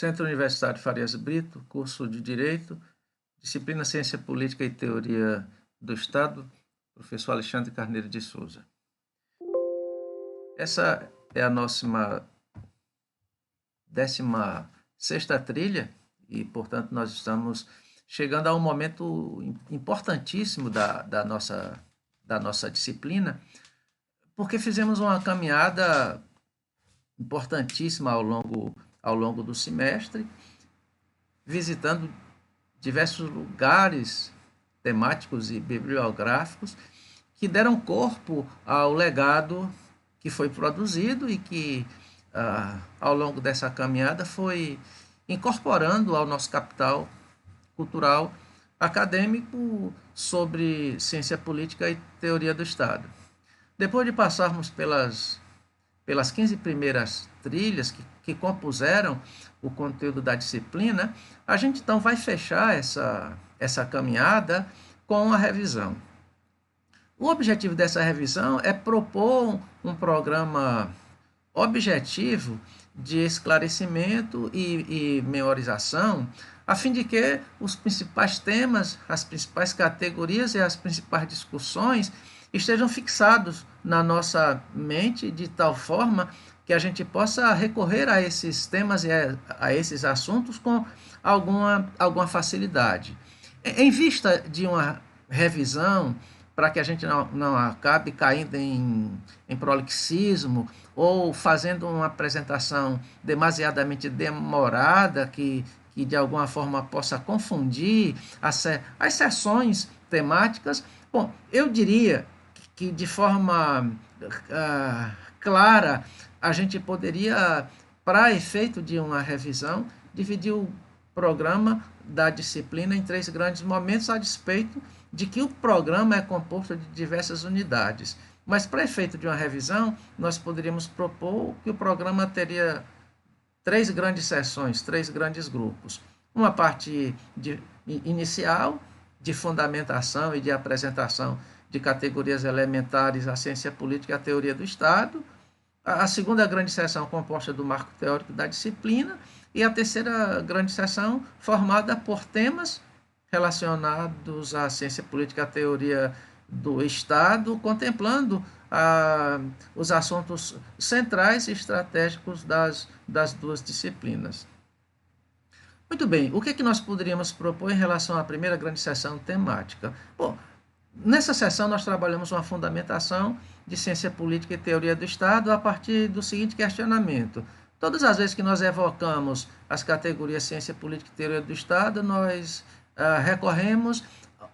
Centro Universitário Farias Brito, curso de Direito, disciplina Ciência Política e Teoria do Estado, professor Alexandre Carneiro de Souza. Essa é a nossa 16ª trilha e, portanto, nós estamos chegando a um momento importantíssimo da nossa disciplina, porque fizemos uma caminhada importantíssima ao longo do semestre, visitando diversos lugares temáticos e bibliográficos que deram corpo ao legado que foi produzido e que, ao longo dessa caminhada, foi incorporando ao nosso capital cultural acadêmico sobre ciência política e teoria do Estado. Depois de passarmos pelas 15 primeiras trilhas que compuseram o conteúdo da disciplina, a gente então vai fechar essa caminhada com uma revisão. O objetivo dessa revisão é propor um programa objetivo de esclarecimento e memorização, a fim de que os principais temas, as principais categorias e as principais discussões estejam fixados na nossa mente de tal forma que a gente possa recorrer a esses temas e a esses assuntos com alguma facilidade. Em vista de uma revisão, para que a gente não acabe caindo em prolixismo ou fazendo uma apresentação demasiadamente demorada que de alguma forma possa confundir as sessões temáticas, bom, eu diria que de forma clara a gente poderia, para efeito de uma revisão, dividir o programa da disciplina em 3 grandes momentos, a despeito de que o programa é composto de diversas unidades. Mas, para efeito de uma revisão, nós poderíamos propor que o programa teria 3 grandes sessões, 3 grandes grupos. Uma parte inicial, de fundamentação e de apresentação de categorias elementares, a ciência política e a teoria do Estado. A segunda grande seção composta do marco teórico da disciplina e a terceira grande seção formada por temas relacionados à ciência política e à teoria do Estado, contemplando os assuntos centrais e estratégicos das 2 disciplinas. Muito bem, o que é que nós poderíamos propor em relação à primeira grande seção temática? Bom, nessa seção nós trabalhamos uma fundamentação de ciência política e teoria do Estado a partir do seguinte questionamento. Todas as vezes que nós evocamos as categorias ciência política e teoria do Estado, nós recorremos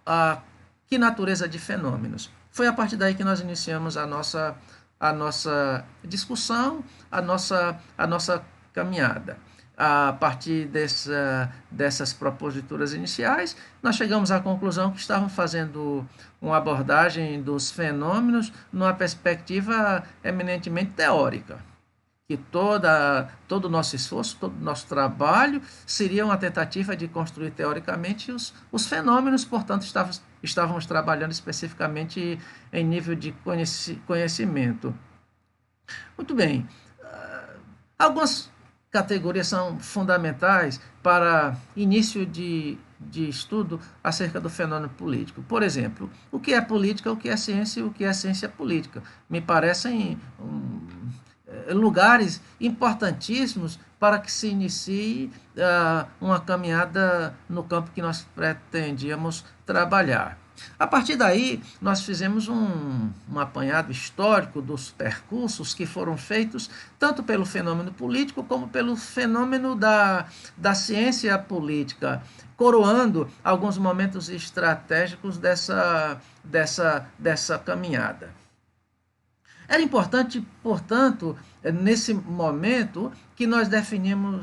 a que natureza de fenômenos. Foi a partir daí que nós iniciamos a nossa discussão, a nossa caminhada. A partir dessas proposituras iniciais, nós chegamos à conclusão que estávamos fazendo uma abordagem dos fenômenos numa perspectiva eminentemente teórica, que todo o nosso esforço, todo o nosso trabalho seria uma tentativa de construir teoricamente os fenômenos, portanto, estávamos trabalhando especificamente em nível de conhecimento. Muito bem, algumas categorias são fundamentais para início de estudo acerca do fenômeno político. Por exemplo, o que é política, o que é ciência e o que é ciência política. Me parecem lugares importantíssimos para que se inicie uma caminhada no campo que nós pretendíamos trabalhar. A partir daí, nós fizemos um apanhado histórico dos percursos que foram feitos tanto pelo fenômeno político como pelo fenômeno da ciência política, coroando alguns momentos estratégicos dessa caminhada. Era importante, portanto, nesse momento, que nós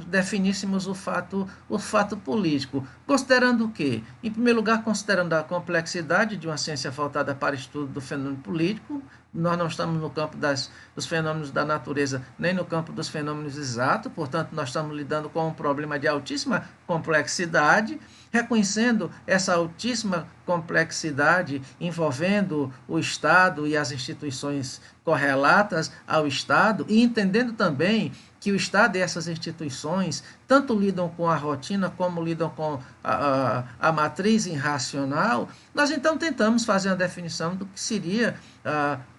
definíssemos o fato político, considerando o quê? Em primeiro lugar, considerando a complexidade de uma ciência voltada para o estudo do fenômeno político. Nós não estamos no campo dos fenômenos da natureza, nem no campo dos fenômenos exatos, portanto, nós estamos lidando com um problema de altíssima complexidade, reconhecendo essa altíssima complexidade envolvendo o Estado e as instituições correlatas ao Estado, e entendendo também que o Estado e essas instituições tanto lidam com a rotina como lidam com a matriz irracional, nós então tentamos fazer uma definição do que seria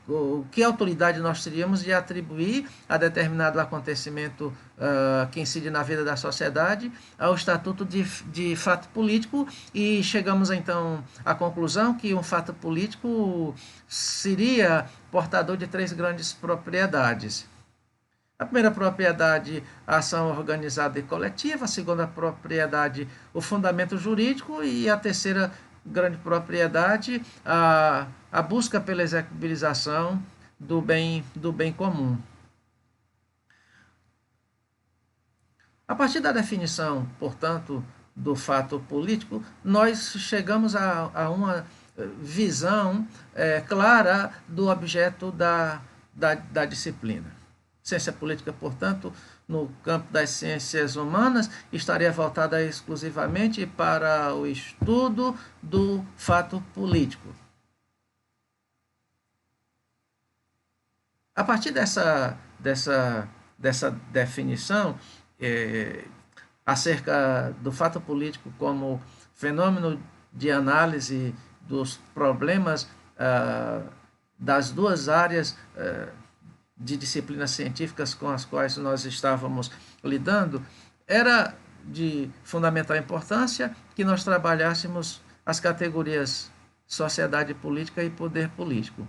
o que autoridade nós teríamos de atribuir a determinado acontecimento que incide na vida da sociedade ao estatuto de fato político, e chegamos então à conclusão que um fato político seria portador de 3 grandes propriedades. A primeira propriedade, a ação organizada e coletiva; a segunda propriedade, o fundamento jurídico; e a terceira grande propriedade, a busca pela execubilização do bem comum. A partir da definição, portanto, do fato político, nós chegamos a uma visão clara do objeto da disciplina. Ciência política, portanto, no campo das ciências humanas, estaria voltada exclusivamente para o estudo do fato político. A partir dessa definição, acerca do fato político como fenômeno de análise dos problemas das 2 áreas de disciplinas científicas com as quais nós estávamos lidando, era de fundamental importância que nós trabalhássemos as categorias sociedade política e poder político.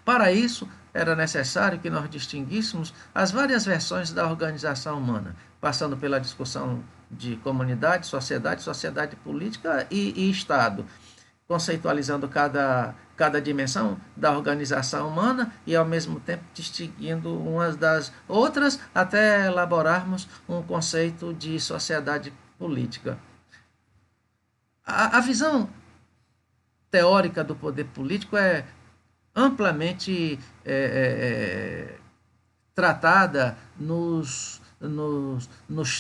Para isso, era necessário que nós distinguíssemos as várias versões da organização humana, passando pela discussão de comunidade, sociedade política e Estado, conceitualizando cada dimensão da organização humana e, ao mesmo tempo, distinguindo umas das outras até elaborarmos um conceito de sociedade política. A visão teórica do poder político é amplamente tratada nos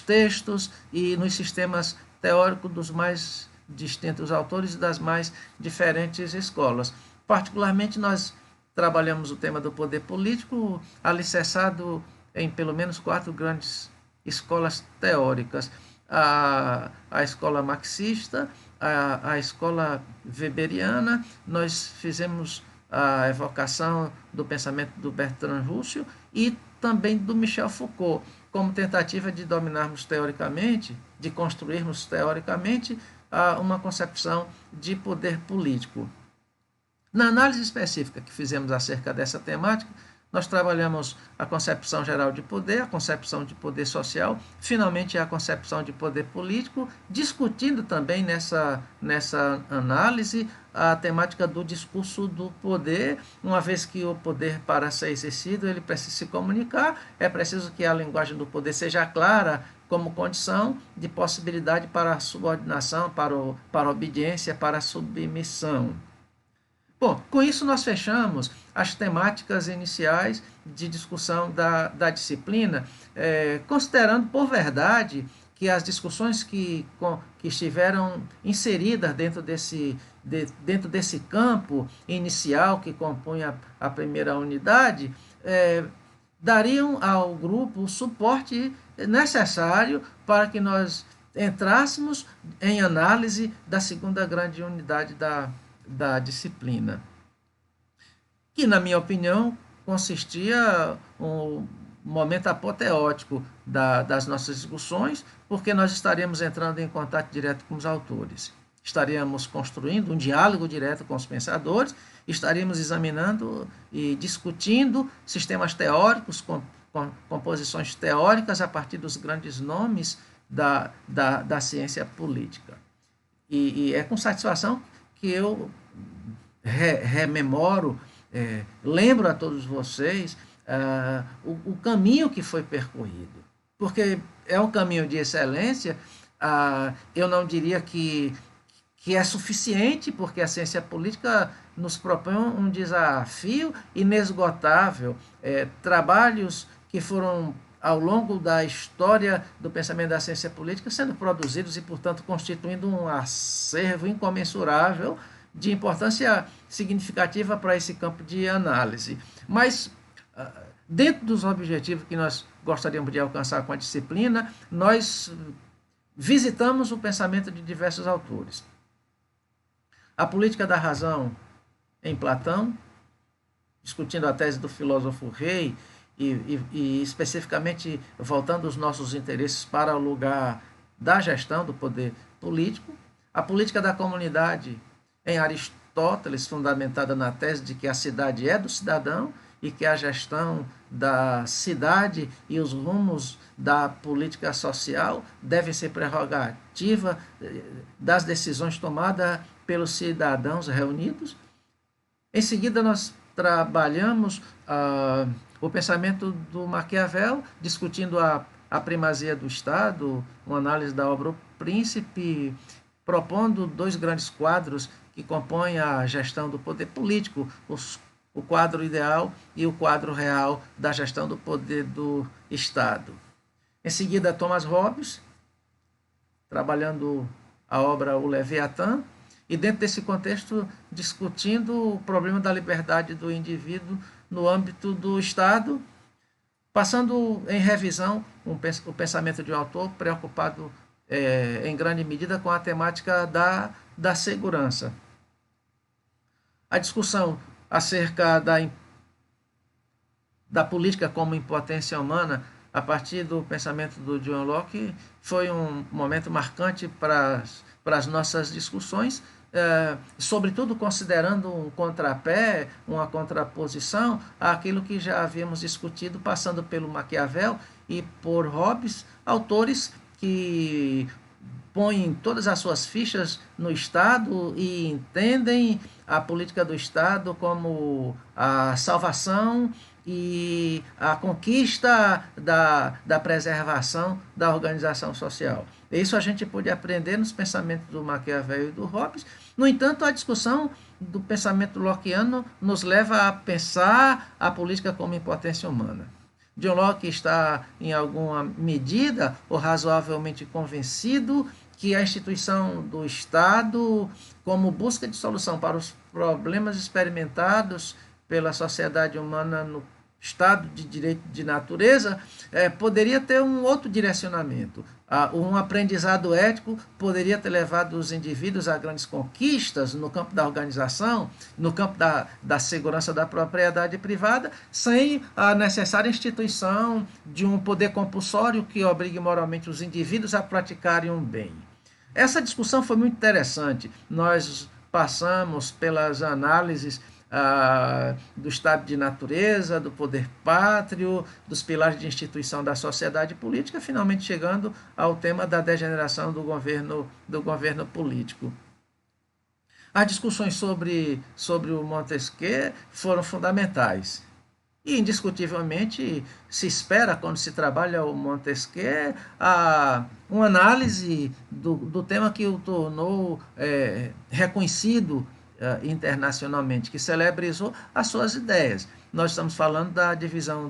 textos e nos sistemas teóricos dos mais distintos autores e das mais diferentes escolas. Particularmente, nós trabalhamos o tema do poder político alicerçado em pelo menos 4 grandes escolas teóricas: a escola marxista, a escola weberiana. Nós fizemos a evocação do pensamento do Bertrand Russell e também do Michel Foucault, como tentativa de dominarmos teoricamente, de construirmos teoricamente uma concepção de poder político. Na análise específica que fizemos acerca dessa temática, nós trabalhamos a concepção geral de poder, a concepção de poder social, finalmente a concepção de poder político, discutindo também nessa análise a temática do discurso do poder, uma vez que o poder, para ser exercido, ele precisa se comunicar, é preciso que a linguagem do poder seja clara como condição de possibilidade para a subordinação, para a obediência, para a submissão. Bom, com isso nós fechamos as temáticas iniciais de discussão da disciplina, considerando por verdade que as discussões que estiveram inseridas dentro desse campo inicial que compunha a primeira unidade, dariam ao grupo o suporte necessário para que nós entrássemos em análise da segunda grande unidade da disciplina, que, na minha opinião, consistia um momento apoteótico das nossas discussões, porque nós estaríamos entrando em contato direto com os autores, estaríamos construindo um diálogo direto com os pensadores, estaríamos examinando e discutindo sistemas teóricos, composições teóricas a partir dos grandes nomes da ciência política. E é com satisfação que eu rememoro, lembro a todos vocês o caminho que foi percorrido, porque é um caminho de excelência. Eu não diria que é suficiente, porque a ciência política nos propõe um desafio inesgotável, trabalhos que foram, ao longo da história do pensamento da ciência política, sendo produzidos e, portanto, constituindo um acervo incomensurável de importância significativa para esse campo de análise. Mas Dentro dos objetivos que nós gostaríamos de alcançar com a disciplina, nós visitamos o pensamento de diversos autores. A política da razão em Platão, discutindo a tese do filósofo rei e especificamente voltando os nossos interesses para o lugar da gestão do poder político. A política da comunidade em Aristóteles, fundamentada na tese de que a cidade é do cidadão e que a gestão da cidade e os rumos da política social devem ser prerrogativa das decisões tomadas pelos cidadãos reunidos. Em seguida, nós trabalhamos o pensamento do Maquiavel, discutindo a primazia do Estado, uma análise da obra O Príncipe, propondo dois grandes quadros que compõem a gestão do poder político, o quadro ideal e o quadro real da gestão do poder do Estado. Em seguida, Thomas Hobbes, trabalhando a obra O Leviatã, e dentro desse contexto discutindo o problema da liberdade do indivíduo no âmbito do Estado, passando em revisão o pensamento de um autor preocupado em grande medida com a temática da segurança. A discussão acerca da política como impotência humana, a partir do pensamento do John Locke, foi um momento marcante para as nossas discussões, sobretudo considerando um contrapé, uma contraposição àquilo que já havíamos discutido, passando pelo Maquiavel e por Hobbes, autores que põem todas as suas fichas no Estado e entendem a política do Estado como a salvação e a conquista da preservação da organização social. Isso a gente pôde aprender nos pensamentos do Maquiavel e do Hobbes. No entanto, a discussão do pensamento lockeano nos leva a pensar a política como impotência humana. John Locke está, em alguma medida, ou razoavelmente convencido que a instituição do Estado, como busca de solução para os problemas experimentados pela sociedade humana no Estado de direito de natureza, poderia ter um outro direcionamento. Um aprendizado ético poderia ter levado os indivíduos a grandes conquistas no campo da organização, no campo da segurança da propriedade privada, sem a necessária instituição de um poder compulsório que obrigue moralmente os indivíduos a praticarem um bem. Essa discussão foi muito interessante. Nós passamos pelas análises do estado de natureza, do poder pátrio, dos pilares de instituição da sociedade política, finalmente chegando ao tema da degeneração do governo político. As discussões sobre o Montesquieu foram fundamentais. E, indiscutivelmente, se espera, quando se trabalha o Montesquieu, uma análise do tema que o tornou reconhecido internacionalmente, que celebrizou as suas ideias. Nós estamos falando da divisão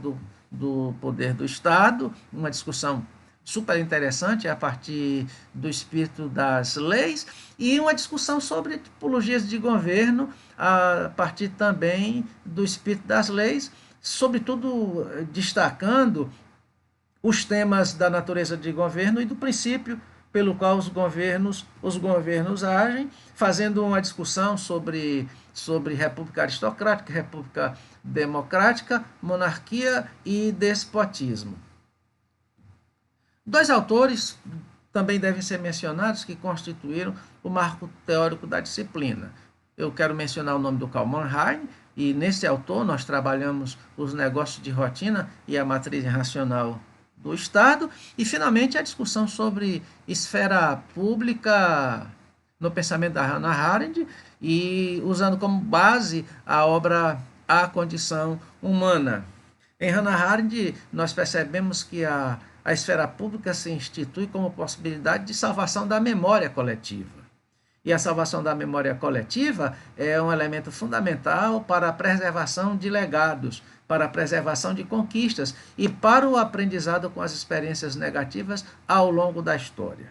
do poder do Estado, uma discussão super interessante a partir do espírito das leis, e uma discussão sobre tipologias de governo a partir também do espírito das leis, sobretudo destacando os temas da natureza de governo e do princípio pelo qual os governos agem, fazendo uma discussão sobre república aristocrática, república democrática, monarquia e despotismo. Dois autores também devem ser mencionados que constituíram o marco teórico da disciplina. Eu quero mencionar o nome do Karl Mannheim, e nesse autor nós trabalhamos os negócios de rotina e a matriz racional do Estado, e finalmente a discussão sobre esfera pública no pensamento da Hannah Arendt, e usando como base a obra A Condição Humana. Em Hannah Arendt nós percebemos que a esfera pública se institui como possibilidade de salvação da memória coletiva. E a salvação da memória coletiva é um elemento fundamental para a preservação de legados, para a preservação de conquistas e para o aprendizado com as experiências negativas ao longo da história.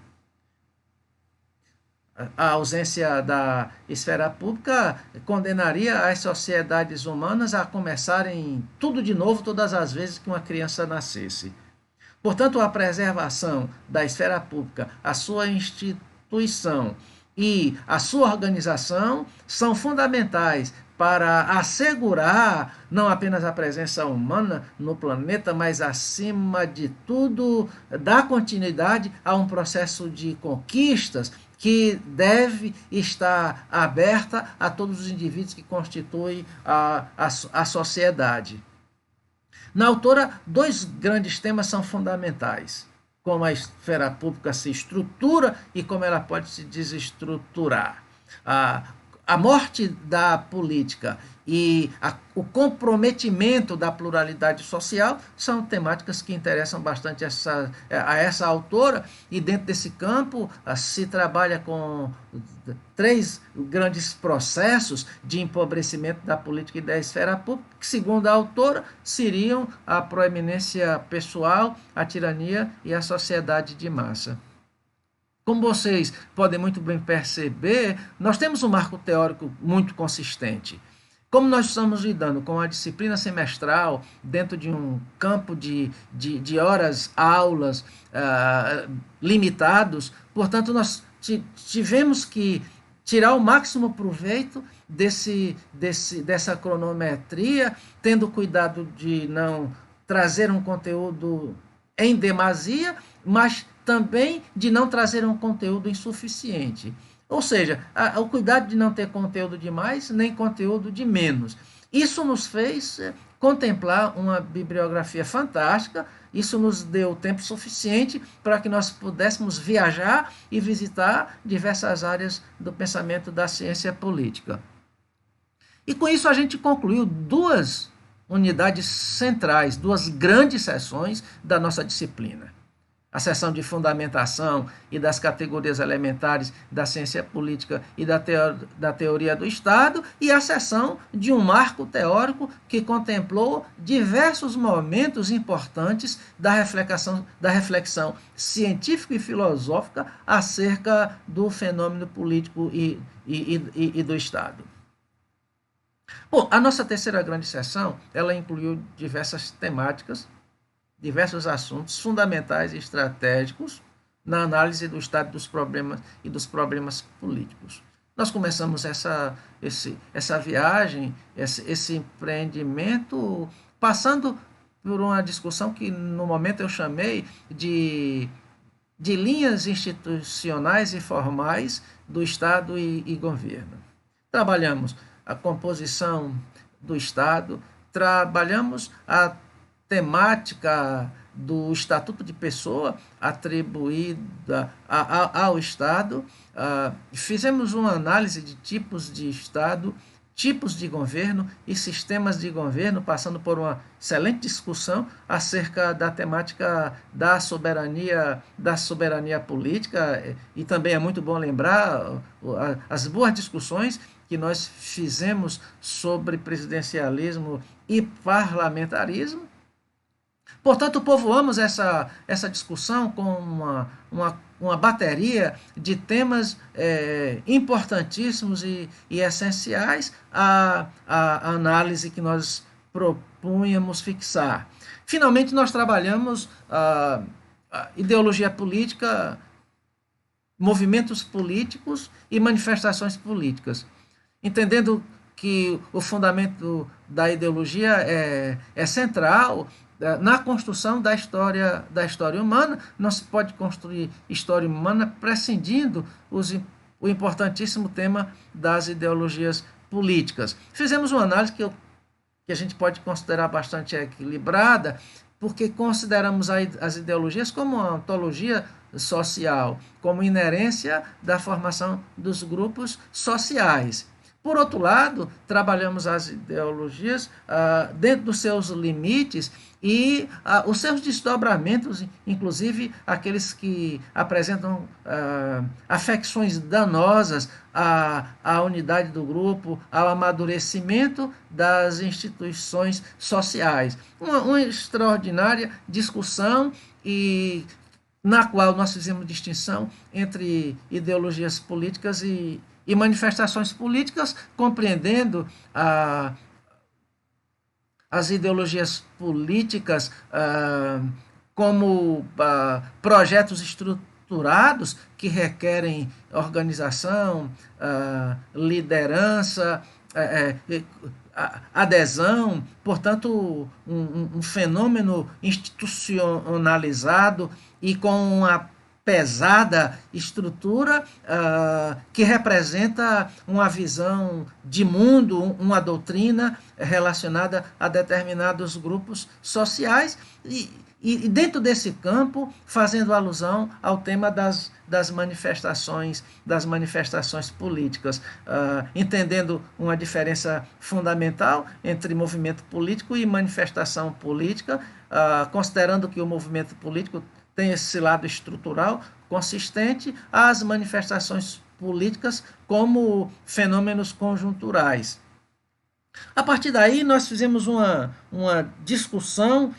a ausência da esfera pública condenaria as sociedades humanas a começarem tudo de novo todas as vezes que uma criança nascesse. Portanto, a preservação da esfera pública, a sua instituição e a sua organização são fundamentais para assegurar não apenas a presença humana no planeta, mas, acima de tudo, dar continuidade a um processo de conquistas que deve estar aberta a todos os indivíduos que constituem a sociedade. Na autora, dois grandes temas são fundamentais: como a esfera pública se estrutura e como ela pode se desestruturar. A morte da política e o comprometimento da pluralidade social são temáticas que interessam bastante a essa autora, e dentro desse campo se trabalha com três grandes processos de empobrecimento da política e da esfera pública, que, segundo a autora, seriam a proeminência pessoal, a tirania e a sociedade de massa. Como vocês podem muito bem perceber, nós temos um marco teórico muito consistente. Como nós estamos lidando com a disciplina semestral dentro de um campo de horas, aulas limitados, portanto, nós tivemos que tirar o máximo proveito dessa cronometria, tendo cuidado de não trazer um conteúdo em demasia, mas também de não trazer um conteúdo insuficiente. Ou seja, o cuidado de não ter conteúdo de mais, nem conteúdo de menos. Isso nos fez contemplar uma bibliografia fantástica, isso nos deu tempo suficiente para que nós pudéssemos viajar e visitar diversas áreas do pensamento da ciência política. E com isso a gente concluiu duas unidades centrais, duas grandes seções da nossa disciplina: a seção de fundamentação e das categorias elementares da ciência política e da teoria do Estado, e a seção de um marco teórico que contemplou diversos momentos importantes da reflexão científica e filosófica acerca do fenômeno político e do Estado. Bom, a nossa terceira grande seção, ela incluiu diversas temáticas, diversos assuntos fundamentais e estratégicos na análise do estado dos problemas e dos problemas políticos. Nós começamos essa viagem, esse empreendimento, passando por uma discussão que no momento eu chamei de linhas institucionais e formais do Estado e governo. Trabalhamos a composição do Estado, trabalhamos a temática do Estatuto de Pessoa atribuída ao Estado, fizemos uma análise de tipos de Estado, tipos de governo e sistemas de governo, passando por uma excelente discussão acerca da temática da soberania política, e também é muito bom lembrar as boas discussões que nós fizemos sobre presidencialismo e parlamentarismo. Portanto, povoamos essa discussão com uma bateria de temas importantíssimos e essenciais à análise que nós propunhamos fixar. Finalmente, nós trabalhamos a ideologia política, movimentos políticos e manifestações políticas, entendendo que o fundamento da ideologia é central na construção da história humana. Não se pode construir história humana prescindindo o importantíssimo tema das ideologias políticas. Fizemos uma análise que a gente pode considerar bastante equilibrada, porque consideramos as ideologias como uma ontologia social, como inerência da formação dos grupos sociais. Por outro lado, trabalhamos as ideologias dentro dos seus limites e os seus desdobramentos, inclusive aqueles que apresentam afecções danosas à unidade do grupo, ao amadurecimento das instituições sociais. Uma extraordinária discussão e na qual nós fizemos distinção entre ideologias políticas e manifestações políticas, compreendendo as ideologias políticas como projetos estruturados que requerem organização, liderança, adesão, portanto, um fenômeno institucionalizado e com uma pesada estrutura que representa uma visão de mundo, uma doutrina relacionada a determinados grupos sociais e dentro desse campo fazendo alusão ao tema das manifestações políticas, entendendo uma diferença fundamental entre movimento político e manifestação política, considerando que o movimento político tem esse lado estrutural consistente às manifestações políticas como fenômenos conjunturais. A partir daí, nós fizemos uma discussão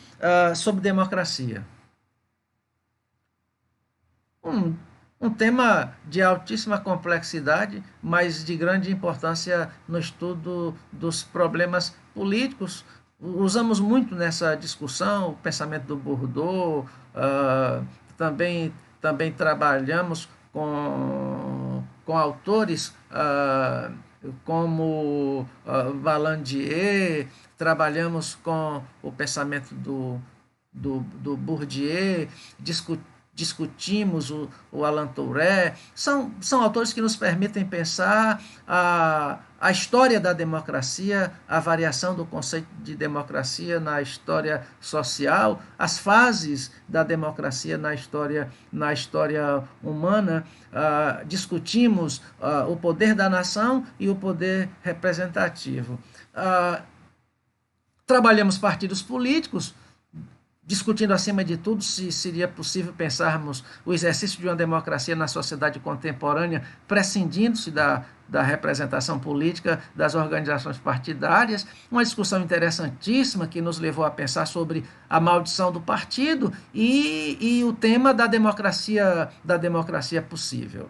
sobre democracia. Um tema de altíssima complexidade, mas de grande importância no estudo dos problemas políticos. Usamos muito nessa discussão o pensamento do Bourdieu, também trabalhamos com autores como Vallandier, trabalhamos com o pensamento do Bourdieu, discutimos o Alain Touré. São autores que nos permitem pensar a história da democracia, a variação do conceito de democracia na história social, as fases da democracia na história humana. Discutimos o poder da nação e o poder representativo. Trabalhamos partidos políticos, discutindo acima de tudo se seria possível pensarmos o exercício de uma democracia na sociedade contemporânea, prescindindo-se da representação política das organizações partidárias. Uma discussão interessantíssima que nos levou a pensar sobre a maldição do partido e o tema da democracia possível.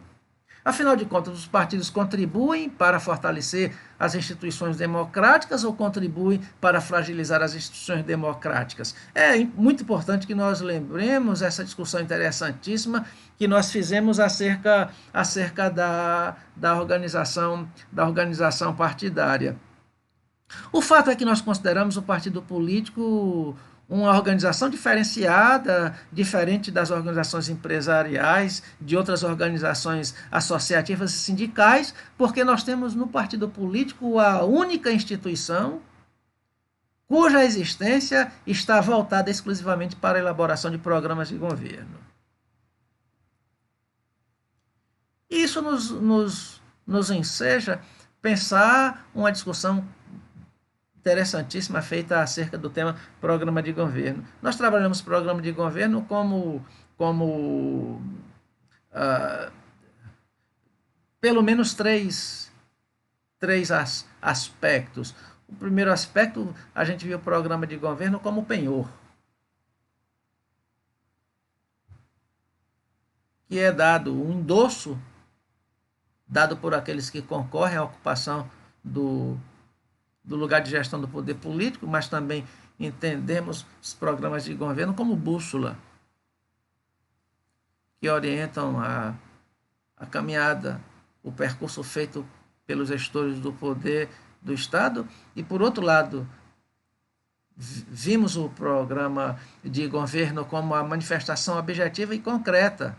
Afinal de contas, os partidos contribuem para fortalecer as instituições democráticas ou contribuem para fragilizar as instituições democráticas? É muito importante que nós lembremos essa discussão interessantíssima que nós fizemos acerca da organização partidária. O fato é que nós consideramos o partido político uma organização diferenciada, diferente das organizações empresariais, de outras organizações associativas e sindicais, porque nós temos no partido político a única instituição cuja existência está voltada exclusivamente para a elaboração de programas de governo. Isso nos enseja pensar uma discussão interessantíssima feita acerca do tema programa de governo. Nós trabalhamos programa de governo como pelo menos três aspectos. O primeiro aspecto, a gente viu o programa de governo como penhor, que é dado um endosso dado por aqueles que concorrem à ocupação do lugar de gestão do poder político, mas também entendemos os programas de governo como bússola, que orientam a caminhada, o percurso feito pelos gestores do poder do Estado. E, por outro lado, vimos o programa de governo como a manifestação objetiva e concreta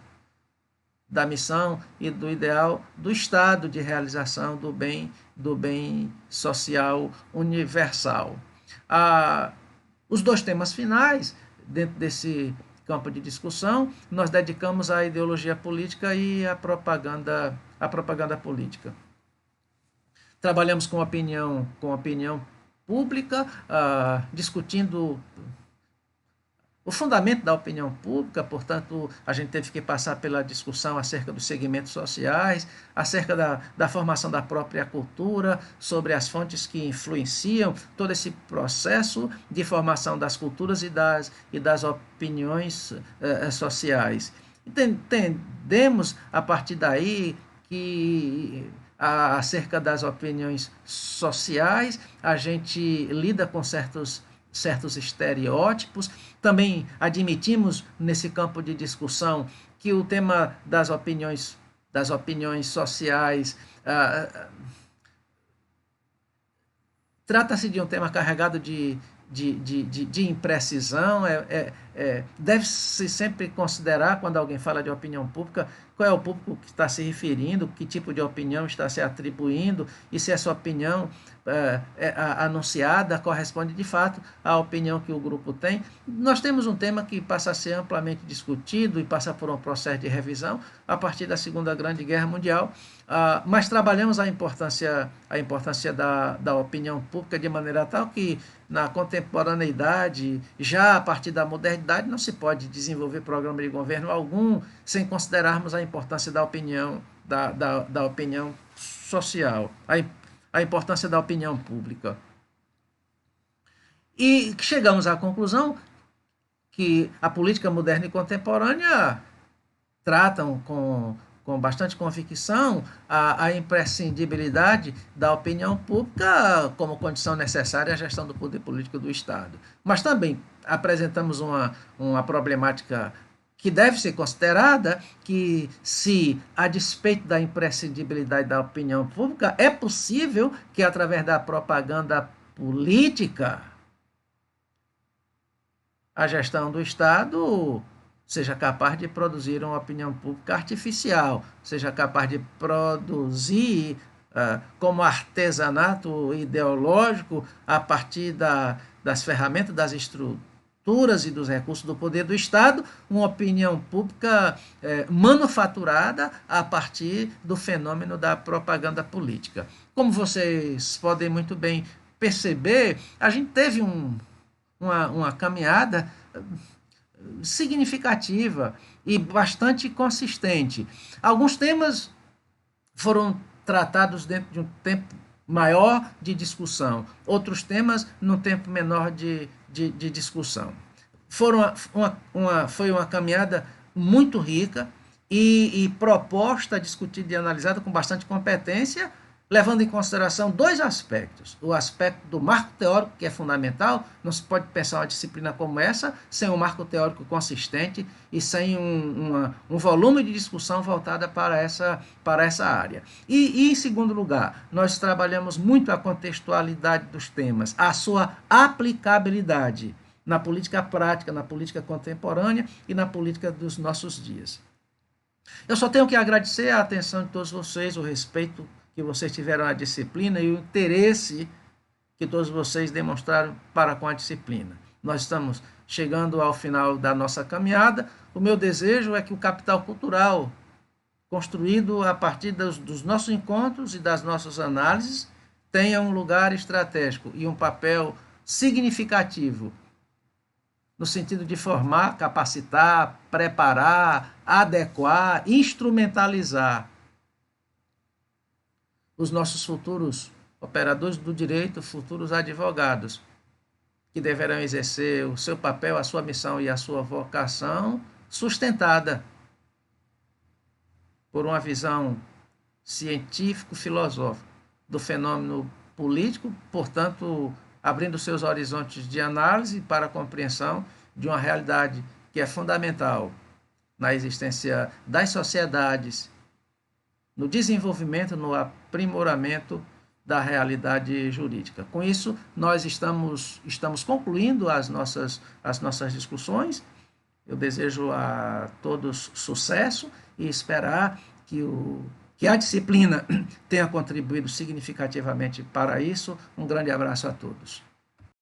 da missão e do ideal do Estado de realização do bem social universal. Os dois temas finais, dentro desse campo de discussão, nós dedicamos à ideologia política e à propaganda política. Trabalhamos com opinião pública, discutindo o fundamento da opinião pública. Portanto, a gente teve que passar pela discussão acerca dos segmentos sociais, acerca da formação da própria cultura, sobre as fontes que influenciam todo esse processo de formação das culturas e das opiniões sociais. Entendemos, a partir daí, que acerca das opiniões sociais, a gente lida com certos estereótipos. Também admitimos, nesse campo de discussão, que o tema das opiniões sociais trata-se de um tema carregado de imprecisão. Deve-se sempre considerar, quando alguém fala de opinião pública, qual é o público que está se referindo, que tipo de opinião está se atribuindo, e se essa opinião anunciada corresponde de fato à opinião que o grupo tem. Nós temos um tema que passa a ser amplamente discutido e passa por um processo de revisão a partir da Segunda Grande Guerra Mundial, mas trabalhamos a importância da opinião pública de maneira tal que, na contemporaneidade, já a partir da modernidade, não se pode desenvolver programa de governo algum sem considerarmos a importância da opinião, da opinião social, a importância da opinião pública. E chegamos à conclusão que a política moderna e contemporânea tratam com bastante convicção a imprescindibilidade da opinião pública como condição necessária à gestão do poder político do Estado. Mas também apresentamos uma problemática que deve ser considerada, que, se, a despeito da imprescindibilidade da opinião pública, é possível que, através da propaganda política, a gestão do Estado seja capaz de produzir uma opinião pública artificial, seja capaz de produzir como artesanato ideológico, a partir das ferramentas, das estruturas e dos recursos do poder do Estado, uma opinião pública manufaturada a partir do fenômeno da propaganda política. Como vocês podem muito bem perceber, a gente teve uma caminhada significativa e bastante consistente. Alguns temas foram tratados dentro de um tempo maior de discussão, outros temas num tempo menor de discussão. Foi uma caminhada muito rica e proposta, discutida e analisada com bastante competência, levando em consideração dois aspectos. O aspecto do marco teórico, que é fundamental. Não se pode pensar uma disciplina como essa sem um marco teórico consistente e sem um volume de discussão voltada para essa área. E, em segundo lugar, nós trabalhamos muito a contextualidade dos temas, a sua aplicabilidade na política prática, na política contemporânea e na política dos nossos dias. Eu só tenho que agradecer a atenção de todos vocês, o respeito que vocês tiveram à disciplina e o interesse que todos vocês demonstraram para com a disciplina. Nós estamos chegando ao final da nossa caminhada. O meu desejo é que o capital cultural, construído a partir dos nossos encontros e das nossas análises, tenha um lugar estratégico e um papel significativo no sentido de formar, capacitar, preparar, adequar, instrumentalizar os nossos futuros operadores do direito, futuros advogados, que deverão exercer o seu papel, a sua missão e a sua vocação, sustentada por uma visão científico-filosófica do fenômeno político, portanto, abrindo seus horizontes de análise para a compreensão de uma realidade que é fundamental na existência das sociedades, no desenvolvimento, no aprimoramento da realidade jurídica. Com isso, nós estamos concluindo as nossas discussões. Eu desejo a todos sucesso e esperar que a disciplina tenha contribuído significativamente para isso. Um grande abraço a todos.